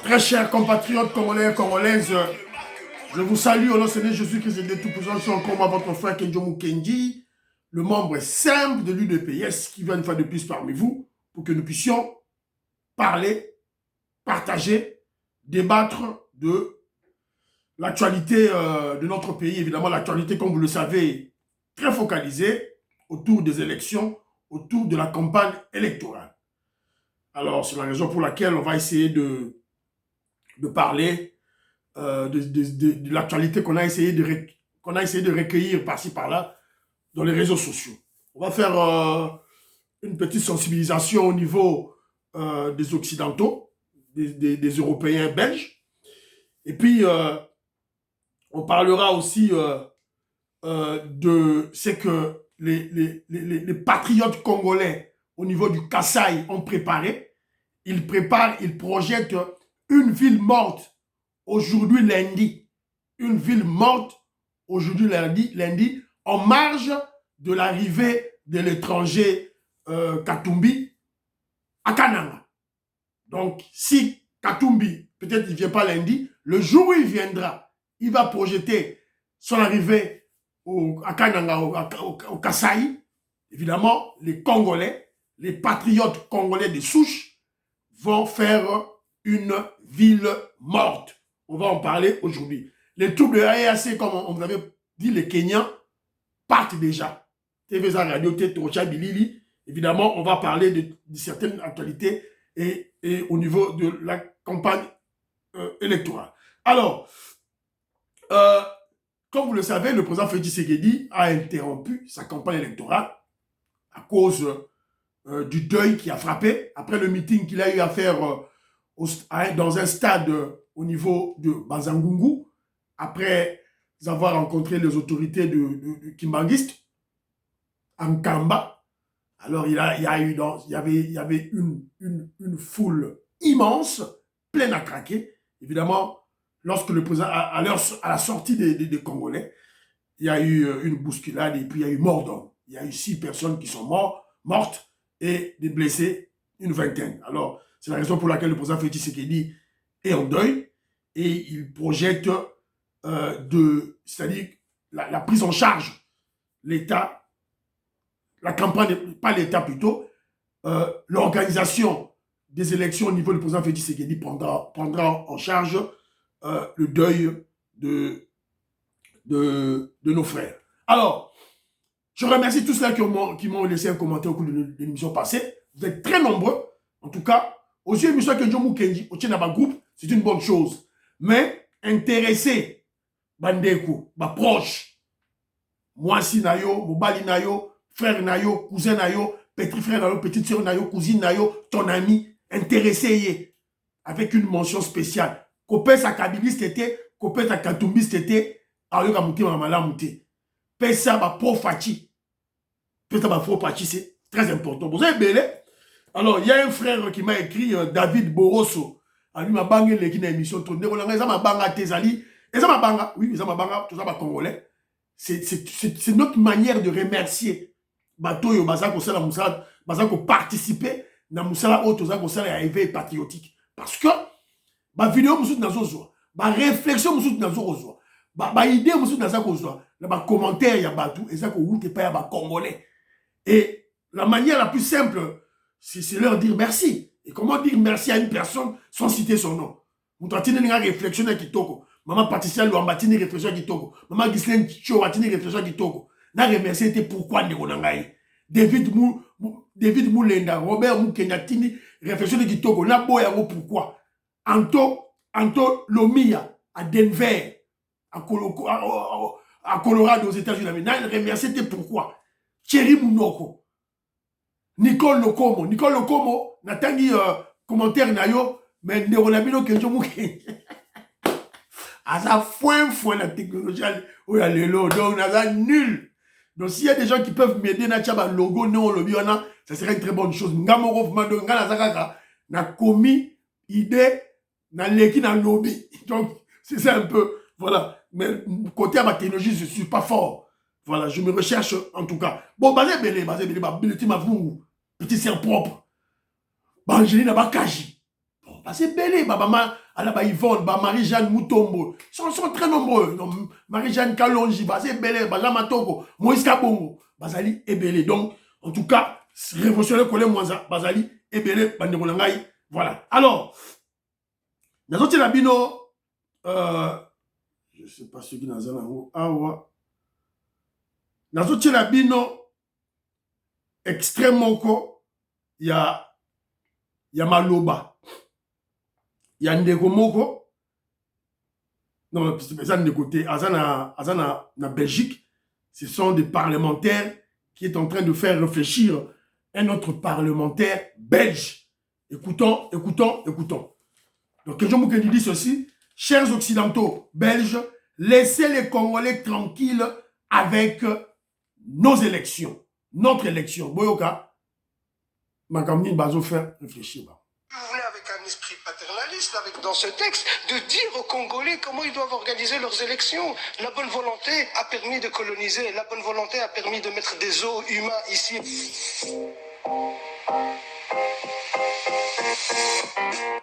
Très chers compatriotes congolais et congolaises, je vous salue au nom du Seigneur Jésus-Christ de Tout-Puissant. Je suis encore moi, votre frère Kenjo Mukendi, le membre simple de l'UDPS qui vient une fois de plus parmi vous pour que nous puissions parler, partager, débattre de l'actualité de notre pays. Évidemment, l'actualité, comme vous le savez, très focalisée autour des élections, autour de la campagne électorale. Alors, c'est la raison pour laquelle on va essayer de parler de l'actualité qu'on a essayé de recueillir par-ci par-là dans les réseaux sociaux. On va faire une petite sensibilisation au niveau des Occidentaux, des Européens belges. Et puis, on parlera aussi de ce que les patriotes congolais au niveau du Kasaï ont préparé. Ils projettent une ville morte aujourd'hui lundi. Une ville morte aujourd'hui lundi en marge de l'arrivée de l'étranger Katumbi à Kananga. Donc, si Katumbi, peut-être il ne vient pas lundi, le jour où il viendra, il va projeter son arrivée à Kananga, au Kasaï. Évidemment, les Congolais, les patriotes congolais de souche, vont faire une ville morte. On va en parler aujourd'hui. Les troupes de l'AEAC, comme on vous avait dit, les Kenyans, partent déjà. TVSA Radio, Tétrocha, Bilili. Évidemment, on va parler de certaines actualités et au niveau de la campagne électorale. Alors, comme vous le savez, le président Félix Tshisekedi a interrompu sa campagne électorale à cause du deuil qui a frappé après le meeting qu'il a eu à faire dans un stade au niveau de Bazangungu, après avoir rencontré les autorités de Kimbanguiste, en Kamba. Alors, il y avait une foule immense, pleine à craquer. Évidemment, lorsque le président, à la sortie des Congolais, il y a eu une bousculade et puis il y a eu mort d'homme. Il y a eu 6 personnes qui sont mortes et des blessés, une vingtaine. Alors, c'est la raison pour laquelle le président Félix Tshisekedi est en deuil et il projette c'est-à-dire la prise en charge, l'État, la campagne, pas l'État plutôt, l'organisation des élections au niveau du président Félix Tshisekedi prendra en charge le deuil de nos frères. Alors, je remercie tous ceux qui m'ont laissé un commentaire au cours de l'émission passée. Vous êtes très nombreux. En tout cas, aux yeux de l'émission Kenjo Mukendi, au Tchénaba Group, c'est une bonne chose. Mais intéressé, Bandeko, ma proche, moi si nayo, Mobali nayo, frère nayo, cousin nayo, petit frère nayo, petite soeur nayo, cousine nayo, ton ami, intéressé avec une mention spéciale. Kopé sa kabiliste était, Kopé sa katumbiste était, ayoka mouté mamala mouté. Pesa ba profati. Pesa ba profati, c'est très important. Vous avez belé. Alors, il y a un frère qui m'a écrit, David Borosso. Il m'a bangé l'équipe d'émission. Il m'a bangé Tezali. Et ça m'a bangé. Oui, ça m'a bangé. Tout ça m'a congolais. C'est notre manière de remercier. Batoyo, Bazako Sala Moussala, Bazako participer dans Moussala Auto, Bazako Sala éveil patriotique. Parce que, ma vidéo, Moussou Nazozo, ma réflexion, Moussou Nazozo, ma idée, Moussou Nazozo, ma commentaire, ya Batou, et ça, qu'on pas ya congolais. Et la manière la plus simple, c'est leur dire merci. Et comment dire merci à une personne sans citer son nom? Vous doit tenir une réflexion à Kitoko. Maman Patricia Luamba tini réflexion à Kitoko. Maman Ghislaine Cho tini réflexion à Kitoko. Na remercier était pourquoi Néronangaï. David Moulenda, Robert Moukenya tini réflexion à Kitoko. Na boya pourquoi. Anto Lomia à Denver, à Colorado aux États-Unis. Na remercier était pourquoi. Thierry Mounoko. Nicole Lokomo, natangi commentaire nayo, Mais on a bien que je mouille. À ça, foin la technologie, où il y a les lots, donc on a nul. Donc s'il y a des gens qui peuvent m'aider, na tchaba logo, non, le biona, ça serait une très bonne chose. Ngamoro, Fumado, Ngana Zakaka, n'a commis idée, n'a l'équipe, n'a lobby. Donc, c'est ça un peu, voilà. Mais côté à ma technologie, je ne suis pas fort. Voilà, je me recherche en tout cas. Bon, basé belé, petit mavou, petit serre propre. Bah, Angeline, bah, Kaji. Bon, basé belé, bah, maman, bah, Yvonne, bah, Marie-Jeanne Moutombo. Ils sont très nombreux. Marie-Jeanne Kalonji, basé belé, bah, Lamatoko, Moïse Kabongo, Bazali et belé. Donc, en tout cas, révolutionnaire collé Mwanza, Bazali et belé, Banderolangaï. Voilà. Alors, les autres, Labino, je ne sais pas ce qui est dans ah ouais. Les Labino, extrêmement co, il y a Maloba, il y a Ndegomoko, non, ça de côté, Azana na Belgique, ce sont des parlementaires qui est en train de faire réfléchir un autre parlementaire belge. Écoutons. Donc, je vous dis ceci, chers occidentaux belges, laissez les Congolais tranquilles avec nos élections, notre élection. Boyoka, Makamni Bazo faire réfléchir. Vous venez avec un esprit paternaliste, avec dans ce texte, de dire aux Congolais comment ils doivent organiser leurs élections. La bonne volonté a permis de coloniser, la bonne volonté a permis de mettre des os humains ici.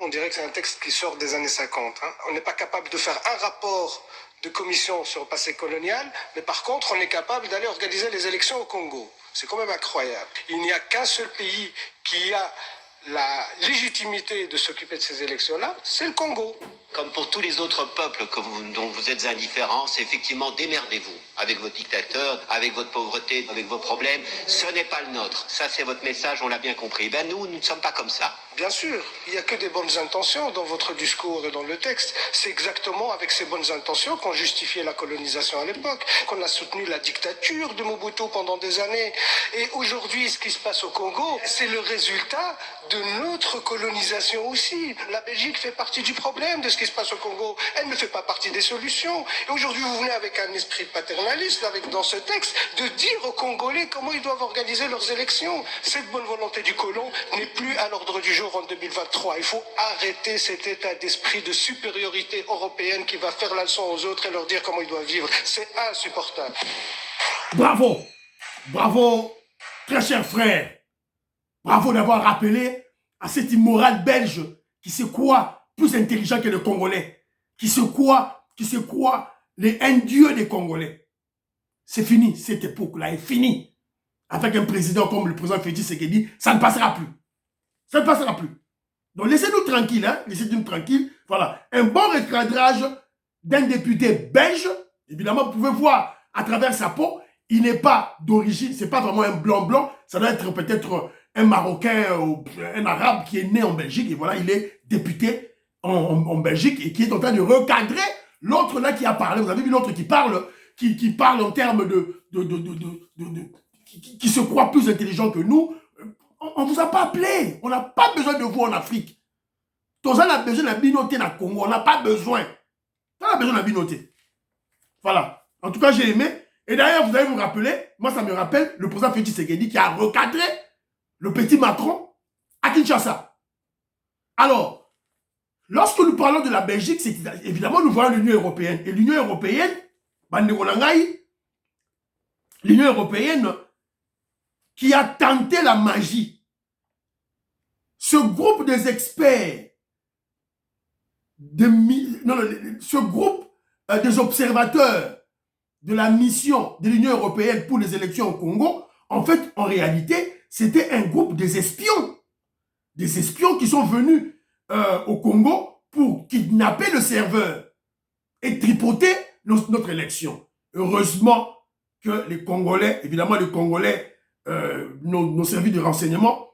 On dirait que c'est un texte qui sort des années 50. Hein. On n'est pas capable de faire un rapport de commission sur le passé colonial, mais par contre, on est capable d'aller organiser les élections au Congo. C'est quand même incroyable. Il n'y a qu'un seul pays qui a la légitimité de s'occuper de ces élections-là, c'est le Congo. Comme pour tous les autres peuples dont vous êtes indifférents, c'est effectivement démerdez-vous avec vos dictateurs, avec votre pauvreté, avec vos problèmes. Ce n'est pas le nôtre. Ça, c'est votre message, on l'a bien compris. Ben nous ne sommes pas comme ça. Bien sûr, il n'y a que des bonnes intentions dans votre discours et dans le texte. C'est exactement avec ces bonnes intentions qu'on justifiait la colonisation à l'époque, qu'on a soutenu la dictature de Mobutu pendant des années. Et aujourd'hui, ce qui se passe au Congo, c'est le résultat de notre colonisation aussi. La Belgique fait partie du problème de ce qui se passe au Congo. Elle ne fait pas partie des solutions. Et aujourd'hui, vous venez avec un esprit paternaliste, avec dans ce texte, de dire aux Congolais comment ils doivent organiser leurs élections. Cette bonne volonté du colon n'est plus à l'ordre du jour en 2023. Il faut arrêter cet état d'esprit de supériorité européenne qui va faire la leçon aux autres et leur dire comment ils doivent vivre. C'est insupportable. Bravo, très cher frère. Bravo d'avoir rappelé à cet immoral belge qui se croit plus intelligent que le Congolais, qui se croit les dieux des Congolais. C'est fini, cette époque-là est finie. Avec un président comme le président Félix Tshisekedi, ça ne passera plus. Ça ne passera plus. Donc laissez-nous tranquilles, hein, laissez-nous tranquilles. Voilà, un bon recadrage d'un député belge. Évidemment, vous pouvez voir à travers sa peau, il n'est pas d'origine, c'est pas vraiment un blanc, ça doit être peut-être un Marocain ou un Arabe qui est né en Belgique. Et voilà, il est député en Belgique et qui est en train de recadrer l'autre là qui a parlé. Vous avez vu l'autre qui parle en termes qui se croit plus intelligent que nous. On ne vous a pas appelé. On n'a pas besoin de vous en Afrique. Tous on a besoin de la binoté dans le Congo. On n'a pas besoin. On a besoin de la binoté. Voilà. En tout cas, j'ai aimé. Et d'ailleurs, vous allez vous rappeler, moi, ça me rappelle le président Félix Tshisekedi qui a recadré le petit Macron à Kinshasa. Alors, lorsque nous parlons de la Belgique, c'est évidemment, nous voyons l'Union européenne. Et l'Union européenne, l'Union européenne qui a tenté la magie. Ce groupe des experts, ce groupe des observateurs de la mission de l'Union européenne pour les élections au Congo, en fait, en réalité, c'était un groupe des espions. Des espions qui sont venus au Congo pour kidnapper le serveur et tripoter notre élection. Heureusement que les Congolais, évidemment les Congolais, nos services de renseignement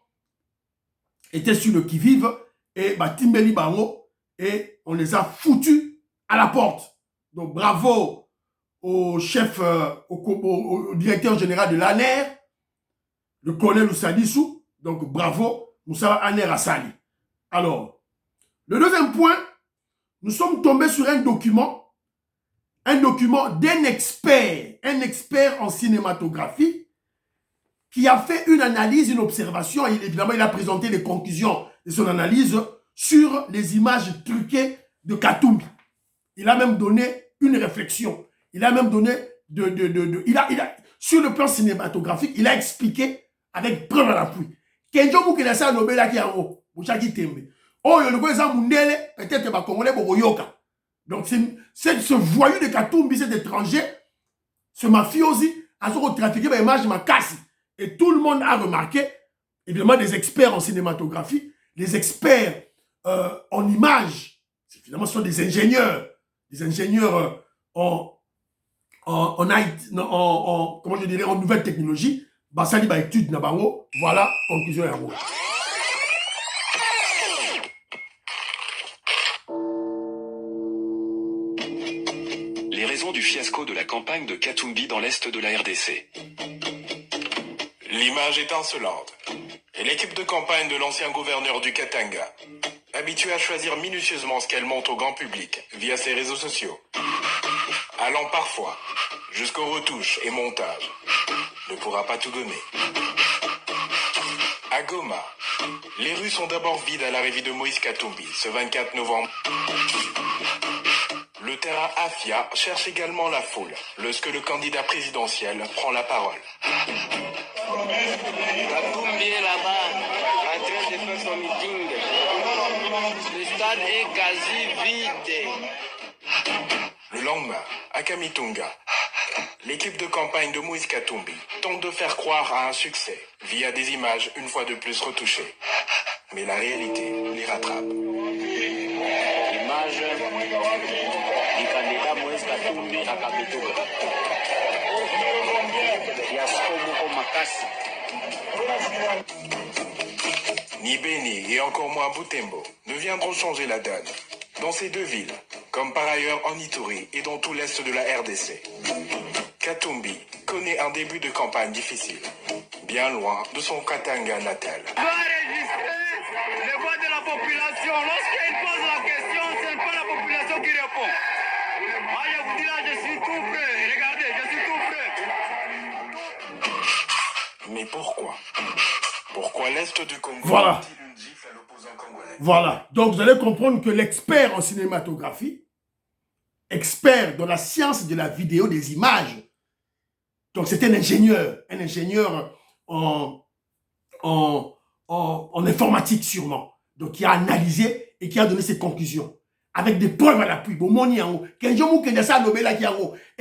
étaient sur le qui-vive et Timbeli Bango et on les a foutus à la porte. Donc bravo au chef, au directeur général de l'ANER, le colonel Oussadissou. Donc bravo Moussa Aner Assali. Alors, Le deuxième point, nous sommes tombés sur un document d'un expert, un expert en cinématographie, qui a fait une analyse, une observation, et évidemment, il a présenté les conclusions de son analyse sur les images truquées de Katumbi. Il a même donné une réflexion. Il a même donné sur le plan cinématographique, il a expliqué avec preuve à l'appui. Kenjo Moukelasa Nobela qui a Mouchaki Tembe. Oh, le gouvernement Mundele, peut-être va Congolais Bogoyoka. Donc, ce voyou de Katumbi, cet étranger, ce mafiosi, a trafiqué des images de Makassi. Et tout le monde a remarqué, évidemment, des experts en cinématographie, des experts en images, finalement, ce sont des ingénieurs comment je dirais, en nouvelle technologie. Basali ba étude na bango, voilà, conclusion ya ngo. Les raisons du fiasco de la campagne de Katumbi dans l'est de la RDC. L'image étincelante. Et l'équipe de campagne de l'ancien gouverneur du Katanga, habituée à choisir minutieusement ce qu'elle montre au grand public via ses réseaux sociaux, allant parfois jusqu'aux retouches et montages, ne pourra pas tout donner. À Goma, les rues sont d'abord vides à l'arrivée de Moïse Katumbi ce 24 novembre. Le terrain Afia cherche également la foule lorsque le candidat présidentiel prend la parole. Katumbi est là-bas, en train de faire son meeting. Le stade est quasi vide. Le lendemain, à Kamitunga, l'équipe de campagne de Moïse Katumbi tente de faire croire à un succès via des images une fois de plus retouchées. Mais la réalité les rattrape. L'image du candidat Moïse Katumbi à Kamitunga. Fiasco Moko Makassi. Ni Beni et encore moins Butembo ne viendront changer la donne. Dans ces deux villes, comme par ailleurs en Ituri et dans tout l'est de la RDC, Katumbi connaît un début de campagne difficile, bien loin de son Katanga natal. Il doit enregistrer les voix de la population. Lorsqu'il pose la question, ce n'est pas la population qui répond. Ah, je vous dis là, je suis tout prêt. Regardez, je suis tout prêt. Mais pourquoi? Pourquoi l'Est du Congo Voilà. a-t-il une gifle à l'opposant congolais? Voilà. Donc, vous allez comprendre que l'expert en cinématographie, expert dans la science de la vidéo, des images, donc c'est un ingénieur en informatique sûrement, donc qui a analysé et qui a donné ses conclusions, avec des preuves à l'appui. Et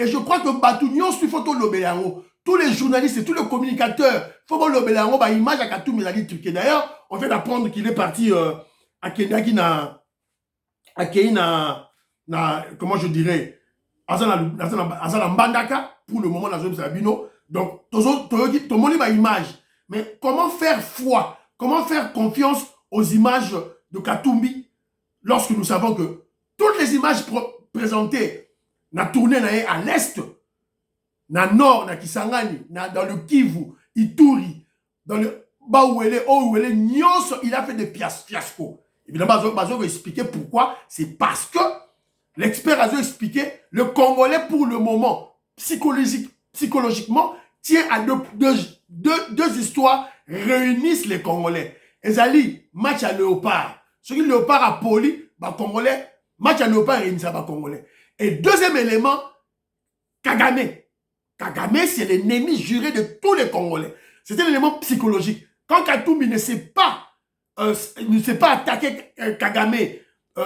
je crois que Batunion suit photo Lobelango. Tous les journalistes et tous les communicateurs, il faut que Lobelango, bah, image à Katumbi, il a dit truqué. D'ailleurs, on vient d'apprendre qu'il est parti à Kenya, comment je dirais, Azana Mbandaka, pour le moment, dans le Sabino. Donc, tout le monde a une image. Mais comment faire foi, comment faire confiance aux images de Katumbi lorsque nous savons que toutes les images présentées, na tourné à l'est, na nord, na Kisangani, dans le Kivu, Ituri, dans le Baouele, Ouele, Nyos, il a fait des fiascos. Évidemment, Bazo va expliquer pourquoi. C'est parce que l'expert a expliqué, le Congolais, pour le moment, psychologiquement, tient à deux histoires réunissent les Congolais. Ezali, match à léopard. Ce qui léopard a poli, bah Congolais, match à léopard réunissent à Congolais. Et deuxième élément, Kagame. Kagame, c'est l'ennemi juré de tous les Congolais. C'est un élément psychologique. Quand Katumbi ne sait pas attaquer Kagame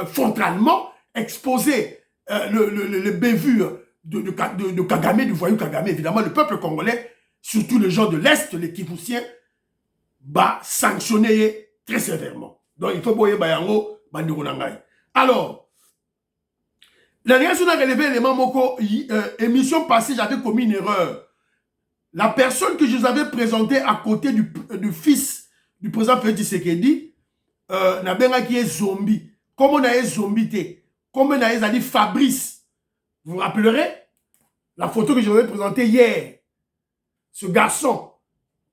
frontalement, exposer le bévu de Kagame, du voyou Kagame, évidemment, le peuple congolais, surtout les gens de l'Est, les Kivusiens, va sanctionner très sévèrement. Donc, il faut boyer Bayango, Bandiro Nangai. Alors, la réaction a relevé l'élément Moko, émission passée, j'avais commis une erreur. La personne que je vous avais présentée à côté du fils du président Félix Tshisekedi, n'a qui est zombie. Comme on a un zombie, comme on a dit Fabrice. Vous vous rappellerez la photo que je vous avais présentée hier. Ce garçon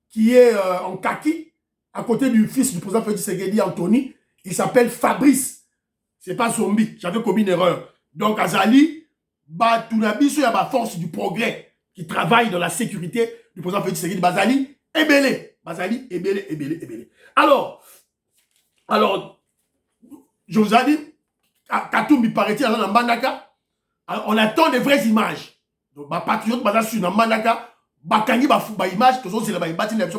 qui est en kaki, à côté du fils du président Félix Tshisekedi, Anthony, il s'appelle Fabrice. c'est pas zombie. J'avais commis une erreur. Donc, Azali, Batunabiso, il y a ma force du progrès qui travaille dans la sécurité du président Félix Tshisekedi. Bazali, Ebele. Bazali, Ebele. Alors, je vous ai dit, Katumbi paraît-il dans Mbandaka. On attend des vraies images. Donc, ma patriote, madame, sur Mbandaka, Bakangi, ba image, tout ça, c'est la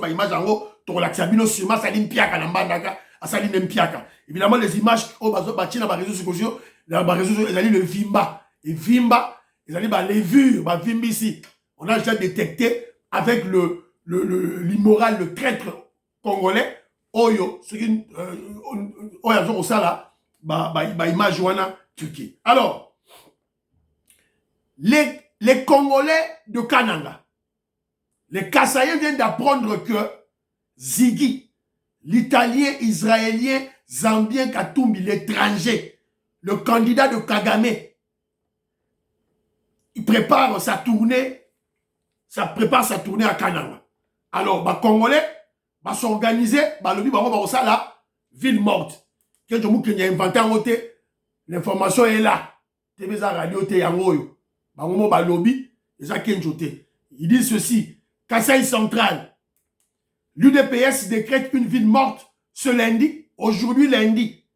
image en haut, to relaxer, bino, sûrement, ça dit Mpiaka, Mbandaka, ça dit Mpiaka. Évidemment, les images, oh, bazo, bâti, dans les réseaux sociaux, ils allaient le Vimba. Et Vimba, ils allaient, les vues, Vimba ici. On a déjà détecté avec l'immoral, le traître congolais, Oyo, ce qui, Oyo, ça là, image, wana, Turquie. Alors, les Congolais de Kananga, les Kassaïens viennent d'apprendre que Ziggy, l'Italien, Israélien, Zambien Katumbi, l'étranger, le candidat de Kagame, il prépare sa tournée à Kananga. Alors, les Congolais vont s'organiser, la ville morte. Quand je a inventé en côté, l'information est là. TV radio te yangoyo. Ils disent ceci. Kasaï central. L'UDPS décrète une ville morte ce lundi. Aujourd'hui lundi.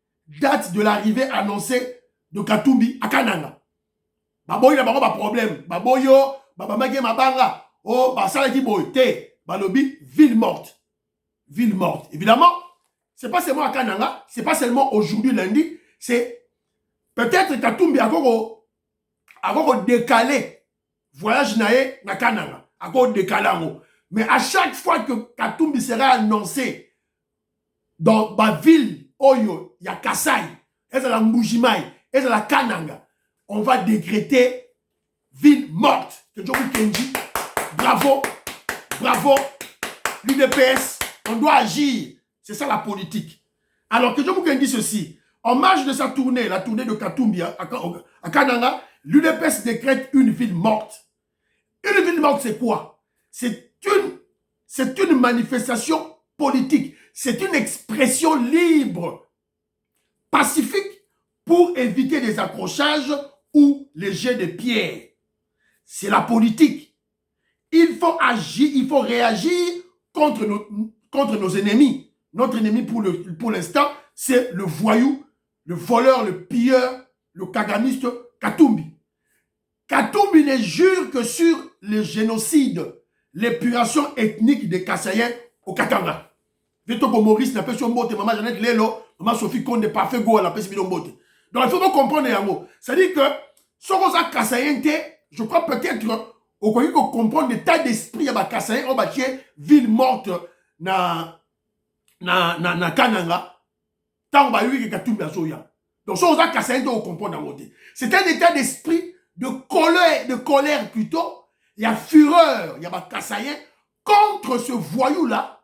Date de l'arrivée annoncée de Katumbi à Kananga. Baboy n'a pas de problème. Baboyo, babamage mabanga. Oh, basalaki boy. Te. Balobi, ville morte. Ville morte. Évidemment, c'est pas seulement à Kananga. C'est pas seulement aujourd'hui lundi. C'est peut-être Katumbi a décalé voyage naé na Kananga. A décalé. Mais à chaque fois que Katumbi sera annoncé dans ma ville, Oyo, il y a Kasai, et la Mbujimai, et la Kananga, on va décréter ville morte. Bravo, bravo, l'UDPS, on doit agir. C'est ça la politique. Alors que je vous dis ceci, en marge de sa tournée, la tournée de Katumbi à Kananga, l'UDPS décrète une ville morte. Une ville morte, c'est quoi? C'est une manifestation politique. C'est une expression libre, pacifique, pour éviter des accrochages ou les jets de pierre. C'est la politique. Il faut agir, il faut réagir contre nos ennemis. Notre ennemi pour l'instant, c'est le voyou, le voleur, le pilleur, le kagamiste Katumbi. Katumbi ne jure que sur le génocide, l'épuration ethnique des Kassaïens au Katanga. Vito Maurice n'a pas son mot, maman Jeannette Lelo, maman Sophie Konde n'est pas fait go à la paix mot. Donc il faut comprendre un mot. C'est-à-dire que ce qu'on a Kassaïen, je crois peut-être au cas où comprendre l'état d'esprit à Kassaïen, on va ville morte na Kananga, tant on eu que Katumbi a soya. Donc ce qu'on a Kassaïen, on comprend un mot. C'est un état d'esprit de colère plutôt. Il y a fureur, il y a Kassaïen contre ce voyou-là.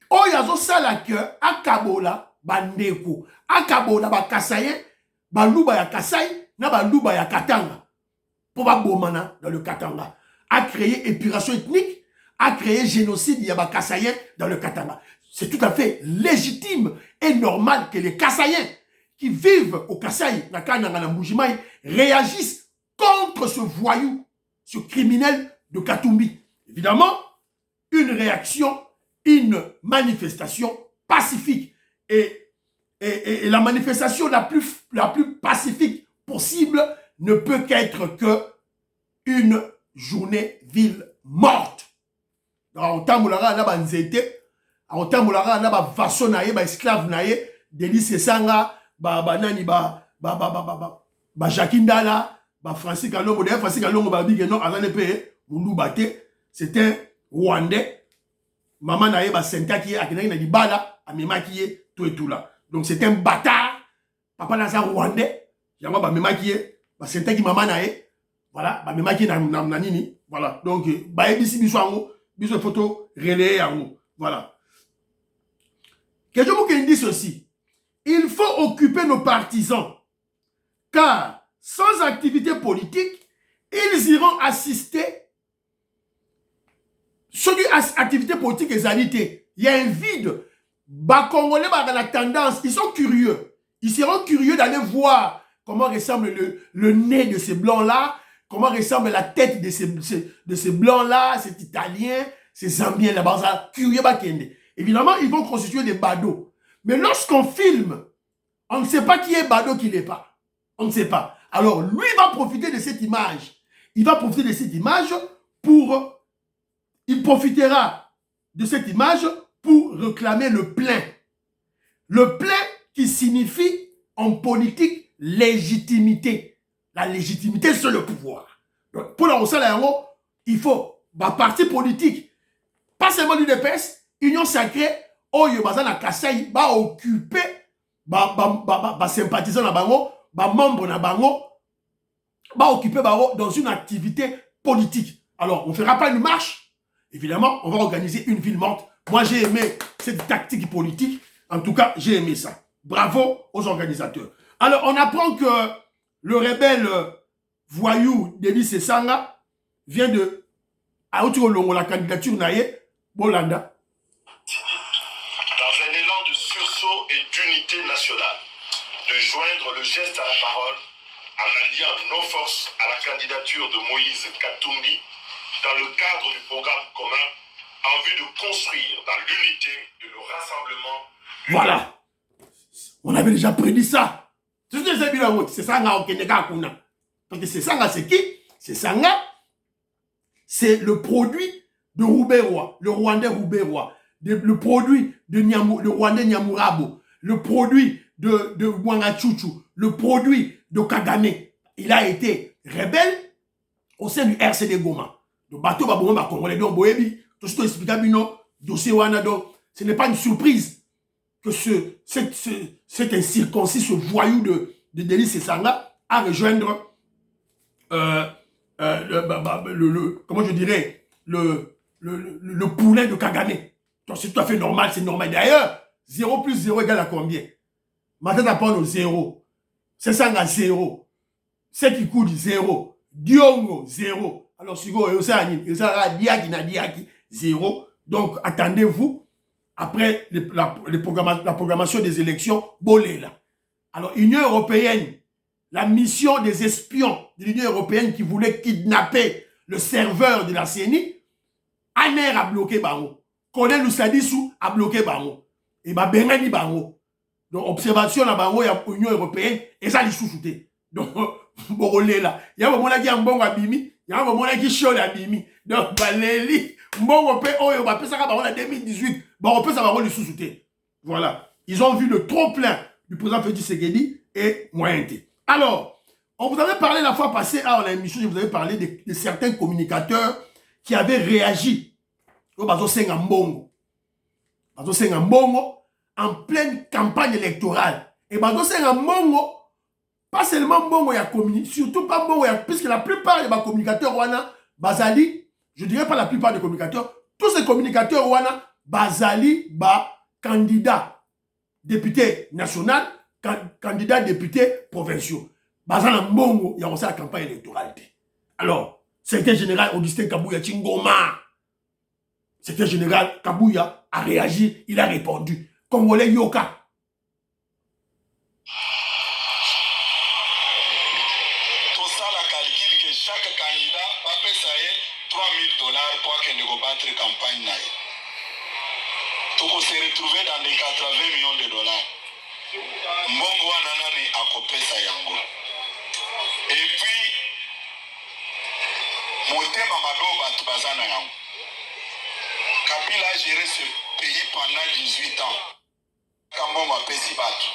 Oh, il y a ça là que Akabola, Bandeko, Akabola, Kassaïen, Balouba ya Kasaï, na Balouba ya Katanga. Pour Bomana dans le Katanga. A créé épuration ethnique, a créé génocide, il y a Kassaïen dans le Katanga. C'est tout à fait légitime et normal que les Kassaïens qui vivent au Kasaï, na Kananga, na Mbujimai, réagissent contre ce voyou, ce criminel de Katumbi. Évidemment, une réaction, une manifestation pacifique. Et la manifestation la plus pacifique possible ne peut qu'être que une journée ville morte. En temps où la banzete, en temps où la vason naie, esclave naie, Denis Sanga, nani Jakindala, Francis Kalongo, d'ailleurs Francis Kalongo babi non azane pe mundu bate, c'était Rwandais. Maman naie senta qui a na dibala, amema qui est tout et tout là. Donc c'est un bâtard. Papa naza Rwandais, yama mema qui est senta qui maman naie. Voilà, mema qui na nini. Voilà. Donc ebisi biso ango, biso photo relais ango. Voilà. Que je vous dis ceci. Il faut occuper nos partisans. Car sans activité politique, ils iront assister. Celui activité politique et sanité, il y a un vide. Bas Congolais dans la tendance, ils sont curieux. Ils seront curieux d'aller voir comment ressemble le nez de ces blancs-là, comment ressemble la tête de ces blancs-là, cet Italien, ces Zambiens là-bas. Curieux bakende. Évidemment, ils vont constituer des badauds. Mais lorsqu'on filme, on ne sait pas qui est badaud, qui n'est pas. On ne sait pas. Alors, lui va profiter de cette image. Il va profiter de cette image pour... Il profitera de cette image pour réclamer le plein. Le plein qui signifie en politique légitimité. La légitimité, c'est le pouvoir. Donc, pour la Rossala, il faut un parti politique, pas seulement l'UDPS, Union Sacrée, Oyo Bazana Kassai, va occuper, va sympathisant na bango, va membre na bango, va occuper dans une activité politique. Alors, on ne fera pas une marche. Évidemment, on va organiser une ville morte. Moi, j'ai aimé cette tactique politique. En tout cas, j'ai aimé ça. Bravo aux organisateurs. Alors, on apprend que le rebelle voyou Denis Sesanga vient de la candidature naïe Bolanda. Dans un élan de sursaut et d'unité nationale, de joindre le geste à la parole en alliant nos forces à la candidature de Moïse Katumbi dans le cadre du programme commun en vue de construire dans l'unité et le rassemblement. Voilà. On avait déjà prédit ça. C'est Sanga au Kenya Kuna. Parce que c'est Sanga, c'est qui? C'est Sanga. C'est le produit de Roubaix-Roi, le Rwandais Roubaix-Roi. Le produit de le Rwandais Nyamurabo. Le produit de Mwangachuchu. Le produit de Kagame. Il a été rebelle au sein du RCD Goma. Le bateau va bomber Congolais. Donc, Boebi, tout ce que expliqué, dossier Wana. Donc, ce n'est pas une surprise que cet incirconcis, ce voyou de Denis Sesanga a rejoindre comment je dirais le poulet de Kagame. Donc, c'est tout à fait normal, c'est normal. D'ailleurs, 0 plus 0 égale à combien? Maintenant, t'apprends au 0. Sesanga 0. Sekikoudi 0. Diongo 0. Alors, si vous avez Diaki 0. Donc, attendez-vous, après la programmation des élections, Bolela. Alors, Union européenne, la mission des espions de l'Union européenne qui voulait kidnapper le serveur de la CENI, Aner a bloqué Bango. Colonel Lussadissou a bloqué Bango. Et Bengani Bango. Donc, observation à Bango, il y a l'Union européenne, et ça, les sous-soutés. Donc, Bolela. Il y a un moment qui a un bon abimi. Il y a un moment qui chaud l'abimi. Donc, Valélie, bon, on peut, on va ça en 2018. Bon, on peut ça va le sous-souté. Voilà. Ils ont vu le trop-plein du président Félix Tshisekedi et Moyenté. Alors, on vous avait parlé la fois passée, à l'émission, je vous avais parlé de certains communicateurs qui avaient réagi au Bazo Senga Mbongo. Bazo Senga Mbongo, en pleine campagne électorale. Et Bazo Senga Mbongo, pas seulement Mbongo, il y a communiqué, surtout pas Mbongo, puisque la plupart des communicateurs Wana, Bazali, je dirais pas la plupart des communicateurs, tous ces communicateurs Wana, Bazali, candidat député national, candidat député provinciaux. Bazali Mbongo, il y a aussi la campagne électorale. Alors, secrétaire général Augustin Kabouya Chingoma, secrétaire général Kabouya a réagi, il a répondu. Congolais Yoka. Chaque candidat va payer $3,000 pour qu'il ne battre campagne. Tout se retrouver dans les 80 millions de dollars. Mbongo Wananani a copé ça yango. Et puis, Motema Madoba Tubazana yango. Kabila a géré ce pays pendant 18 ans. Kambongo a pesi batu.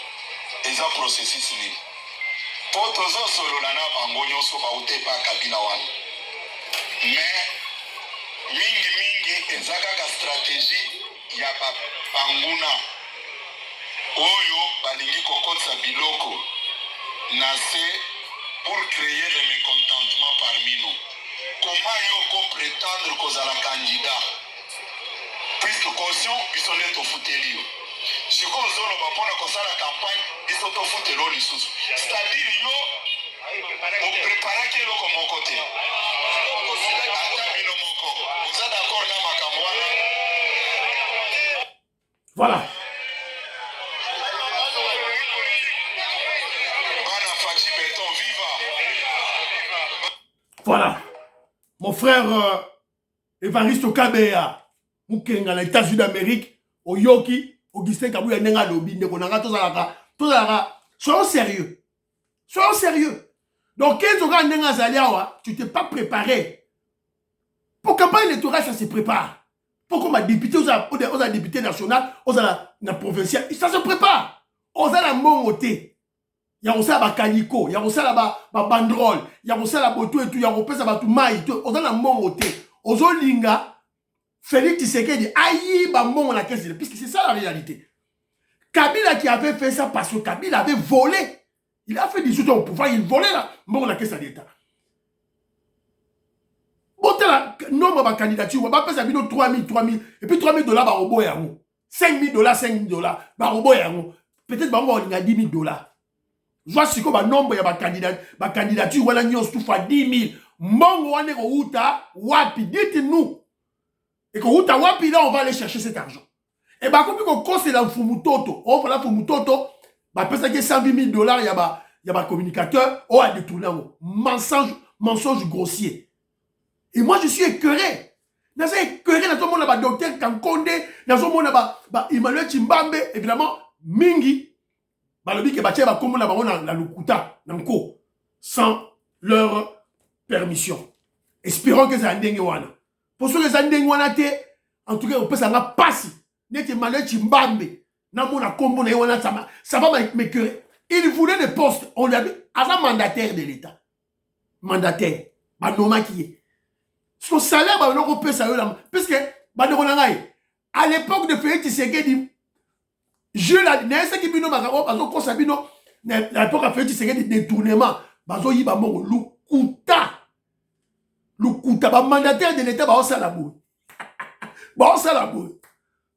Et ça processus libre. Potozo sololana bangonyo so baute pa Kabila wana. Mais mingi ezaka ka stratégie ya banguna oyo balingi kokotsa biloko na se pour créer le mécontentement parmi nous. Comment yoko prétendre kozala candidat puisque caution bisone to futelio. Si on zone va prendre la campagne, ils sont au foot et l'eau lisusu. C'est-à-dire, on prépare qui est là comme mon côté. Vous êtes d'accord dans ma campagne? Voilà. Voilà. Mon frère Évariste Okabeya, Mukenga, les États-Unis d'Amérique, Oyoki, Augustin Kabouya Nenga Lobi, Nekonanga, Tozalaka. Soyons sérieux. Soyons sérieux. Donc, quand Nenga Zaliawa, tu t'es pas préparé. Pour campagne électorale, ça se prépare. Pour qu'on va député, aux député national, aux la provincial, ça se prépare. Aux la monté. Il y a aussi la calicot, il y a aussi la banderole, il y a aussi la boto et tout, il y a aussi la maï, aux la monté. Aux linga, Félix Tshisekedi, aïe, bah mon la caisse, puisque c'est ça la réalité. Kabila qui avait fait ça parce que Kabila avait volé. Il a fait 18 ans au pouvoir, il volait là, bon la caisse à l'État. Bon, nombre de candidatures, on va passer à 3 000, et puis 3 000 $, par robot et 5 000 $, 5 000 $, par robot et peut-être on a 10 000 $. Je vois ce que le nombre de candidatures, on a 10 000. Mon on est au Wapi, dites-nous. Et que Outa Wapi, là, on va aller chercher cet argent. Et bah, comme on cause la Fumutoto, on va la Fumutoto, bah, peut-être que 120 000 $, il y a un communicateur, on a détourné un mensonge grossier. Et moi, je suis écœuré. Dans ce écœuré, dans ce monde, il y a docteur Kankonde, dans ce monde, il y a Emmanuel Chimbambe, évidemment, Mingi, bah, le bic est battu, bah, comme on a la Lukuta, Nanko, sans leur permission. Espérons que ça a un wana. Pour ceux qui ont un wana, en tout cas, on peut s'en passer. N'est-ce pas Emmanuel Chimbambe, dans mon combo, ça va m'écœurer. Il voulait des postes, on lui a dit, avant mandataire de l'État. Mandataire, bah, non, qui est. Son salaire, bah, on peut ça là. Puisque, bah, à l'époque de Félix Tshisekedi, je l'ai dit, c'est qui bino makabo, parce que sabino, à l'époque de Félix Tshisekedi, détournement, bah, zo yiba mon Lukuta, bah, mandataire de l'État, bah, on s'en la boue. Bah, on s'en la boue.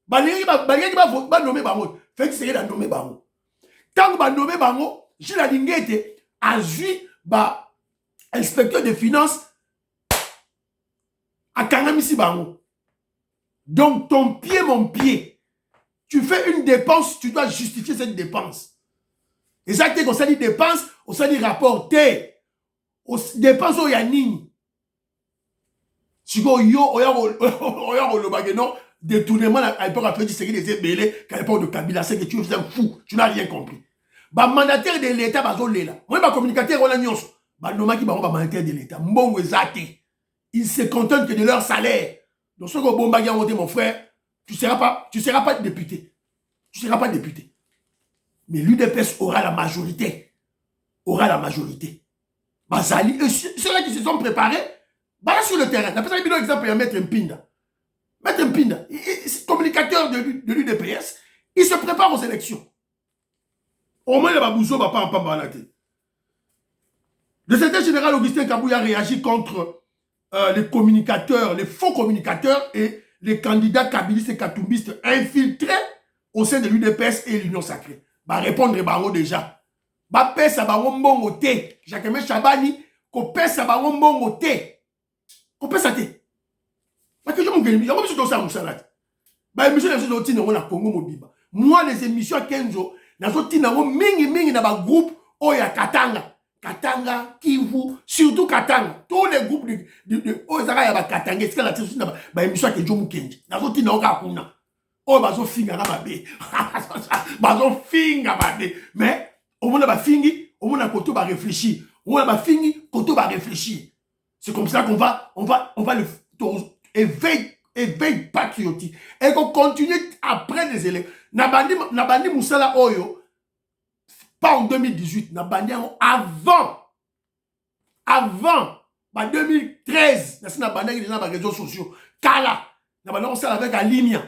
Bah, les bah, nommé Bango. Félix Tshisekedi a nommé Bango. Tant que bah, nommé Bango, je l'ai dit, a vu, bah, inspecteur des finances, à Kanamisi Bango. Donc, ton pied, mon pied. Tu fais une dépense, tu dois justifier cette dépense. Et ça, qu'on s'est dit dépense, on s'est dit rapporter. Dépense au Yanini. Si vous avez un détournement à l'époque, après, c'est qu'il était belé, qu'à l'époque de Kabila, c'est que tu es un fou. Tu n'as rien compris. Bah, mandataire de l'État, bah, là. Moi, bah, communicateur, on a nyons. Bah, non, qui bah, mandataire de l'État. Mbongo zate. Ils se contentent que de leur salaire. Donc, ce que bon bagage a mon frère, tu ne seras pas député. Tu ne seras pas député. Mais l'UDPS aura la majorité. Bazali, ceux-là qui se sont préparés, bah là sur le terrain. La personne qui donne exemple, il y a Maître Mpinda. Maître Mpinda, communicateur de l'UDPS, il se prépare aux élections. Au moins, il va bouger, va pas en balader. Le secrétaire général Augustin Kabouya réagit contre les communicateurs, les faux communicateurs et les candidats kabilistes et katumbistes infiltrés au sein de l'UDPS et l'Union Sacrée. Bah répondre Bango déjà. Bah pesa Bango mbongo te. Jacques Chabani, ko pesa Bango mbongo te. Ko pesa te. Bah que je m'en gagne. Y'a pas ça Moussalat. Bah émission les autres on a Congo Mobiba. Moi les émissions à Kenzo, na zoti na mingi na ba groupe Oya Katanga. Katanga, Kivu, surtout Katanga. Tous les groupes de Ozara Yaba Katanga, c'est la tête de l'émission qui est Jomu Kenji. Nazo Tina Oka Kuna. Oh, bazo finga na babe. Bazo finga babe. Mais, au moins, ba fingi, au moins, Koto va réfléchir. Au moins, ba fingi, Koto va réfléchir. C'est comme ça qu'on va le éveil patriotique. Et qu'on continue après les élections. Nabandi Moussala Oyo. Pas en 2018, avant, en 2013, on a dans les réseaux sociaux. Kala, on s'est avec Alimia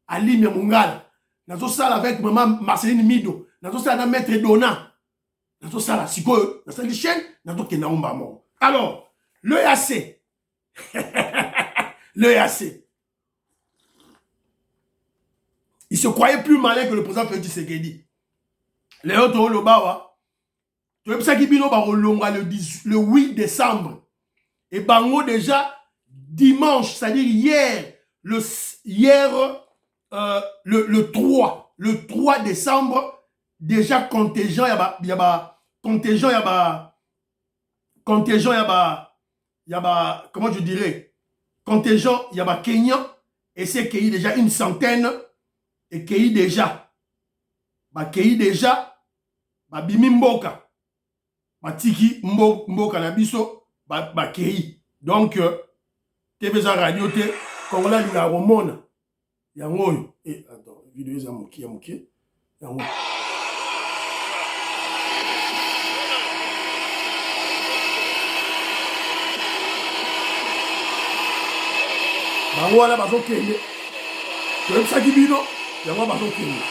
Mungala, on s'est avec maman Marceline Mido, on s'est avec Maître Dona, on s'est avec Siko, on s'est avec chaîne, on s'est avec alors, l'EAC, il se croyait plus malin que le président Félix Tshisekedi. Les autres, le bawa. Tu sais ça qui bino le 8 décembre. Et bango déjà dimanche, c'est-à-dire hier, le 3 décembre, déjà contingent y a, comment je dirais, contingent, il y a Kenyan, et c'est qu'il y a déjà une centaine, et qu'il y a déjà, bimi mboka, tiki mboka na biso, kei. Donc, TV radio te, Congolais la romona, yango, et attends, vidéo ya muki, yango. Bango wana bazokende toyebisaki bino yango bazokende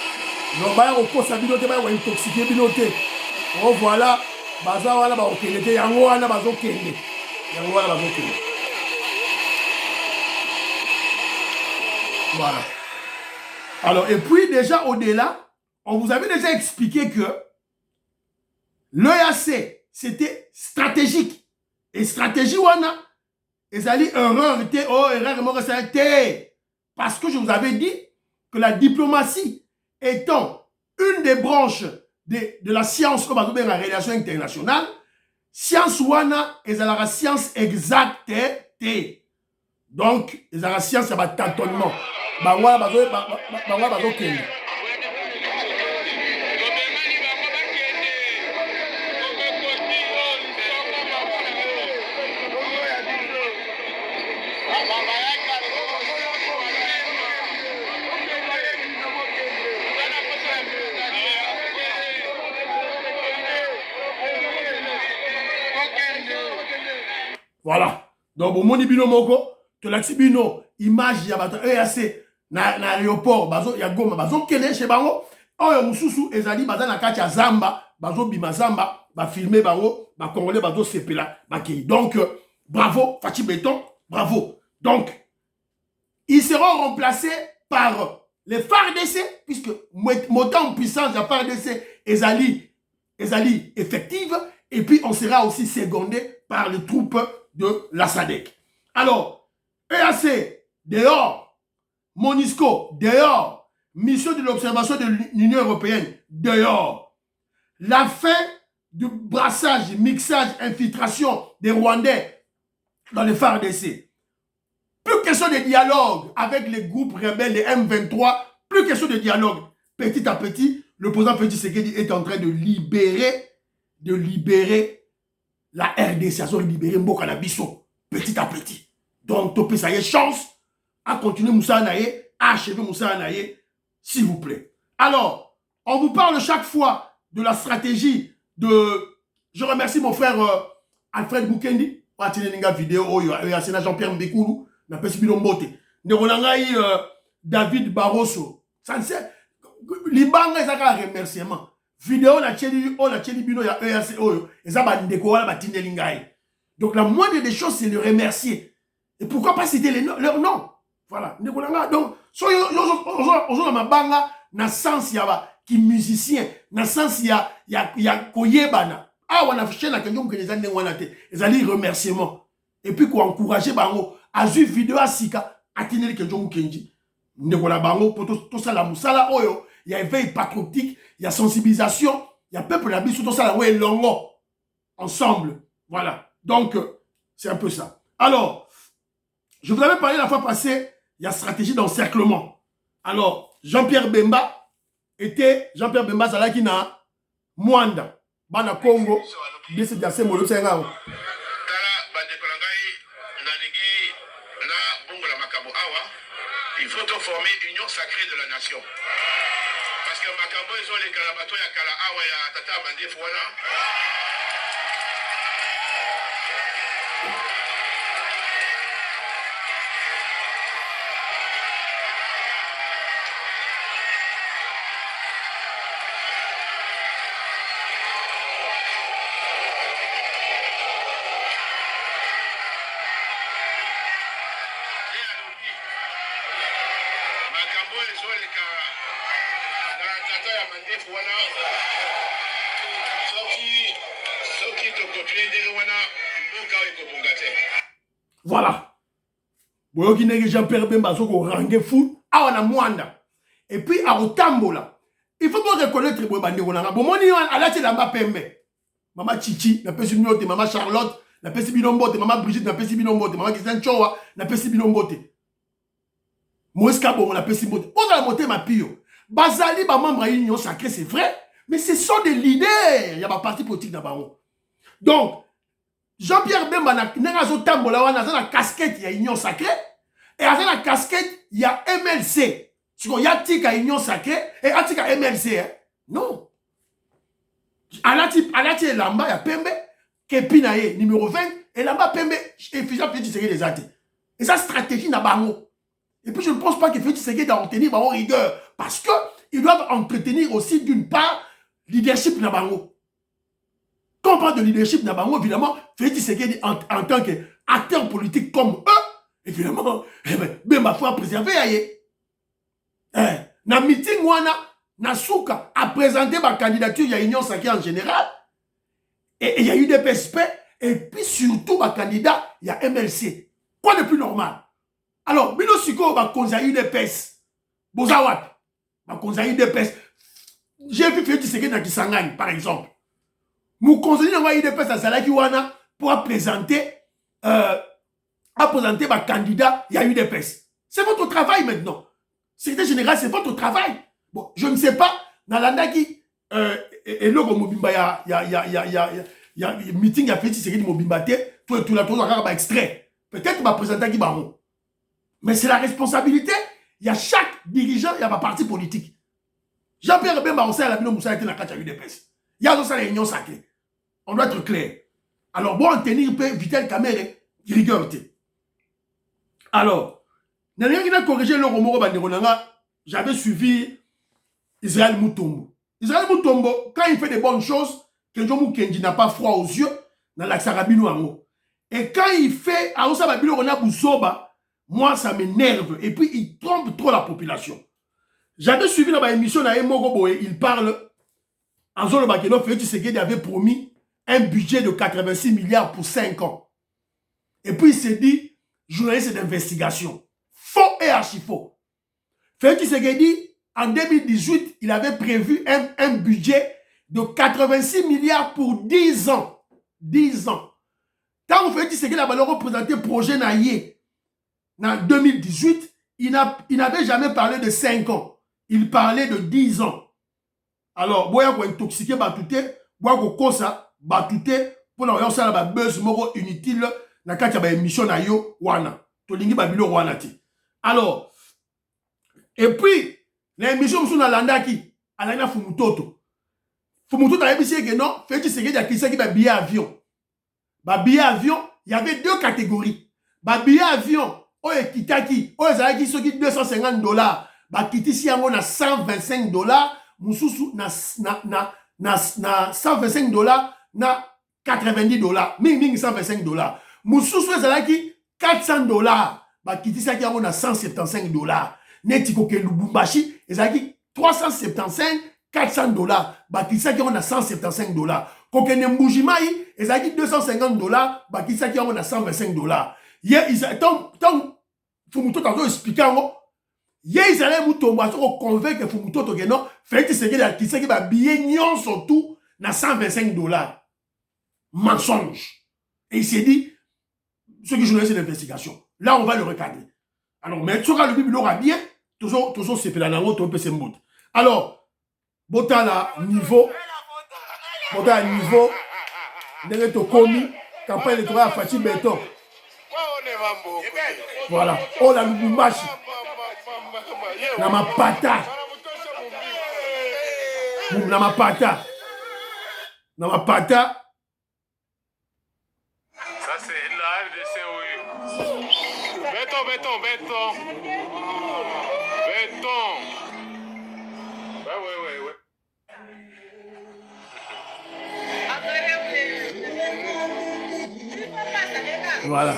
no baya kokosa bino te baya kointoxike bino te o voilà baza wana bakokende te yango wana bazokende voilà. Alors et puis déjà au-delà on vous avait déjà expliqué que l'EAC c'était stratégique et stratégie wana ezali erreur te erreur moko te parce que je vous avais dit que la diplomatie étant une des branches de la science comme on la relation internationale science wana ezalaka science exacte te donc ezalaka science ya batâtonnement bango bazokende voilà. Donc, au moni bino moko, to laxi bino, image ya bato EAC na aéroport, bazo ya Goma, bazo kene chez bango, oyo mususu ezali baza na kati ya zamba, bazo bima zamba, ba filmer bango, ba congolais bazo sepela, bakei. Donc, bravo, Fachi Béton, bravo. Donc, ils seront remplacés par les FARDC, puisque montant en puissance de FARDC ezali effective, et puis on sera aussi secondé par les troupes de la SADC. Alors, EAC, dehors, MONUSCO, dehors, mission de l'observation de l'Union européenne, dehors. La fin du brassage, mixage, infiltration des Rwandais dans les FARDC. Plus question de dialogue avec les groupes rebelles, les M23, plus question de dialogue. Petit à petit, le président Félix Tshisekedi est en train de libérer la RDC, à libérer Mboka na biso, petit à petit. Donc, topé, ça y est, chance à continuer Moussa Naye, à achever Moussa Naye, s'il vous plaît. Alors, on vous parle chaque fois de la stratégie de... Je remercie mon frère Alfred Boukendi, pour attirer une vidéo, il y a Jean-Pierre Mbekulu, na Pesibino Mbote. David Barroso. Ça ne sait. Libanga, ils ont un remerciement. Vidéo na tcheli bino ya EAC oyo eza ba ndeko wala ba tindeli ngai. Donc la moindre des choses c'est le remercier. Et pourquoi pas citer leur nom? Voilà, ndeko nga donc so ozo na mabanga na sens ya ba ki musicien, na sens ya koyebana. Ah wana chaîne na kenyo mkeleza ndenge wana te. Ezali remerciement. Et puis ko encourager bango azu vidéo asika atineli kenyo mkenji. Ndeko la bango pour tout ça la musala oyo. Il y a éveil patriotique, il y a sensibilisation, il y a peuple la tout ça, ouais, longo, ensemble. Voilà. Donc, c'est un peu ça. Alors, je vous avais parlé la fois passée, il y a stratégie d'encerclement. Alors, Jean-Pierre Bemba Zalakina, Mwanda, Bana Congo, Bese Diase Molo Sengao. Il faut former l'union sacrée de la nation. Parce que Makambo, ils ont les Kalabato, il y a Kala Awa, il y a Tata Bandef, voilà. Voilà. Boyoki nege Jean-Pierre Bemba soko range fou awana Mwanda. Et puis à Otambola. Il faut pas reconnaître Boyba Ndeko Nanga. Bon moni alati lamba pembe. Maman Chichi, na pesu miote, maman Charlotte, na pesi bino mbote, maman Brigitte na pesi bino mbote, maman Christian Chowa na pesi bino mbote. Moïse Kabongo na pesi mbote. On a la moté ma pio. Bazali ba membre à Union Sacrée, c'est vrai, mais ce sont des leaders. Il y a ma parti politique là-bas. Donc, Jean-Pierre Bemba n'a zo tambola wana za la casquette il y a Union Sacrée et avec la casquette il y a MLC. Il y a tika Union Sacrée et atika MLC. Hein? Non. Alati Lamba, il y a Pembe, Kepinaye, numéro 20, et Lamba Pembe, et Fija Petit Ségué des athées. Et ça, stratégie n'a pas mot. Et puis, je ne pense pas que Petit Ségué doit en tenir en rigueur, parce qu'ils doivent entretenir aussi, d'une part, leadership n'a pas mot. Quand on parle de leadership n'a pas mot, évidemment, Petit Ségué en tant qu'acteur politique comme eux, évidemment, ben, ma foi préserver, aïe. Dans le meeting, Nasuka a présenté ma candidature, il y a Union Sacrée en général, et il y a eu des PSP, et puis surtout ma candidat, il y a MLC. Quoi de plus normal? Alors, Bino Siko va conseiller des PES. Bozawat va conseiller des PES. J'ai vu Félix Tshisekedi dans Kisangani, par exemple. Mon conseiller n'a pas eu des PES à Zalakiwana pour présenter ma candidat, il y a eu des PES. C'est votre travail maintenant. Secrétaire général, c'est votre travail. Bon, je ne sais pas, dans l'andaki, et là, il y a meeting, il y a fait Tshisekedi Mobimba, tout la extrait. Peut-être va présenter qui baron. Mais c'est la responsabilité. Il y a chaque dirigeant, il y a ma parti politique. Jean-Pierre Bemba, on sait à la Bino Moussa, il y a eu des PES. Il y a aussi la réunion sacrée. On doit être clair. Alors, bon, en tenir Vitel Kamere, rigueur. Alors, corrigé le Romoro Banderonanga, j'avais suivi Israël Moutombo. Israël Moutombo, quand il fait des bonnes choses, Kenjo Moukendi n'a pas froid aux yeux, dans l'Axarabino Ango. Et quand il fait Aoussa Babilo Rona Boussoba, moi ça m'énerve. Et puis il trompe trop la population. J'avais suivi dans ma émission à Emogoboé, il parle, en zone Bakeno, Félix Tshisekedi avait promis un budget de 86 milliards pour 5 ans. Et puis il s'est dit, journaliste d'investigation. Faux et archi-faux. Félix Tshisekedi, en 2018, il avait prévu un budget de 86 milliards pour 10 ans. 10 ans. Quand on fait Tshisekedi a représenté projet Naïe en 2018, il n'avait jamais parlé de 5 ans. Il parlait de 10 ans. Alors, boya ko intoxiqué batouté, boya ko kosa batouté pour la ça la buzz moko inutile na kati ya émission na yo wana. To lingi babilo wana ti. Alors, et puis l'émission sur la landaki, alana Fumutoto. Fumutoto a dit que non, fait Tshisekedi a qui ba billet avion. Ba billet avion, il y avait 2 catégories. Ba billet avion, oh et kitaki, oh ezalaki soki $250, ba kitisi yango na $125, mususu na $125 na $90. Ming $125. Mususu ezalaki $400, ba kitisi yango na $175. Netiko ke Lubumbashi, ezalaki $375, $400, ba kitisi yango na $175. Kokene Mbujimai, ezalaki $250, ba kitisi yango na $125. Tant Fumutoto a expliqué en Ye Israël Moutombo a convaincu que Fumutoto que non, Félix Tshisekedi a kitisi ba billet nyon surtout na $125. Mensonge. Et il s'est dit, ceux qui journalistes d'investigation, là on va le recadrer. Alors, mais tu auras le Bible aura bien, toujours c'est la langue, tu peux se moudre. Alors, Botala niveau, n'est-ce pas commis, campagne électorale à Fatih Béton. Voilà. Oh la Lubumbashi. Namapata. Ça c'est la RDC, oui. Béton. Ouais.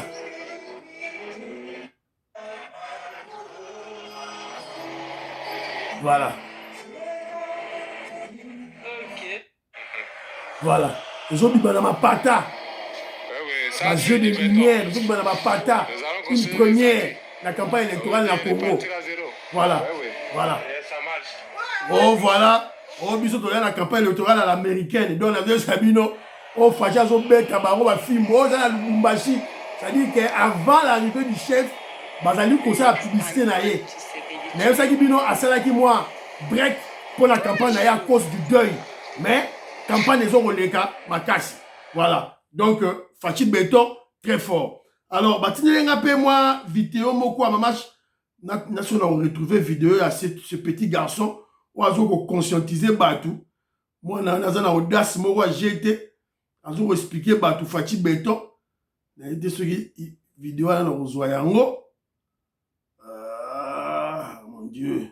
Voilà. Voilà. Les hommes dans ma pata. Un jeu de lumière, les hommes dans ma pata. Une première, la campagne électorale à Congo. Voilà. Oh, voilà. Oh, bisous, la campagne électorale à l'américaine. Donc, la vieille Sabino. au Facha Zobé, Kabaro, ma fille, moi, dans la Lubumbashi. C'est-à-dire qu'avant l'arrivée du chef, bazali conseil la publicité naïe. Mais ça qui bino à cela qui moi break pour la campagne naïe à cause du deuil. Mais campagne des autres les cas, ma casse. Voilà. Donc Fachi Beto très fort. Alors batine ngapé moi vidéo moko à mamach national on retrouvé vidéo à ce petit garçon ou azo ko conscientiser batou. Moi na audace moko j'ai été azo expliquer batou Fachi Beto. Na été ce qui vidéo là na kozwa yango. Mon Dieu.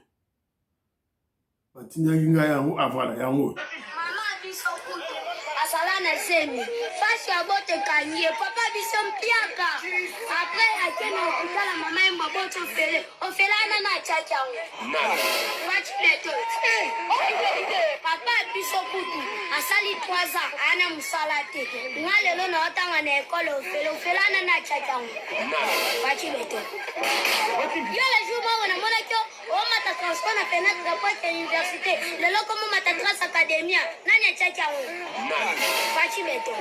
Ah voilà, yango. Asalana semi fasi abote kanye papa biso mpiaka après akena okutala mama ye maboto ofelana na chacha wachi leto papa biso kutu asali 3 ans ana musalate ngalelo na otanga na ekole ofelana na chacha wachi leto yo le jour où on a mona que on m'a transféré na fenêtre de pointe université lelo comme m'a trans academia nani chacha Fachi Beto.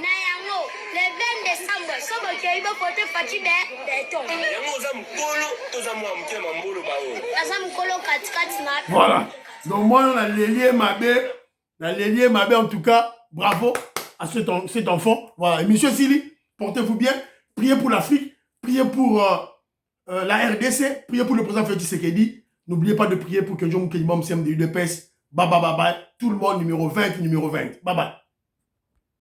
Nayango, le 20 décembre, sobo keibo pote Fachi Beto. Yango za mkolo, toza mwa mkema mbolo bao. Aza mkolo katikati na. Voilà. Donc moi on a l'élié Mabé en tout cas, bravo à cet enfant. Voilà, et monsieur Sili, portez-vous bien, priez pour l'Afrique, priez pour la RDC, priez pour le président Félix Tshisekedi. N'oubliez pas de prier pour que John Kélimom CMDU de PES. Bye bye bye bye. Tout le monde numéro 20, numéro 20. Bye bye.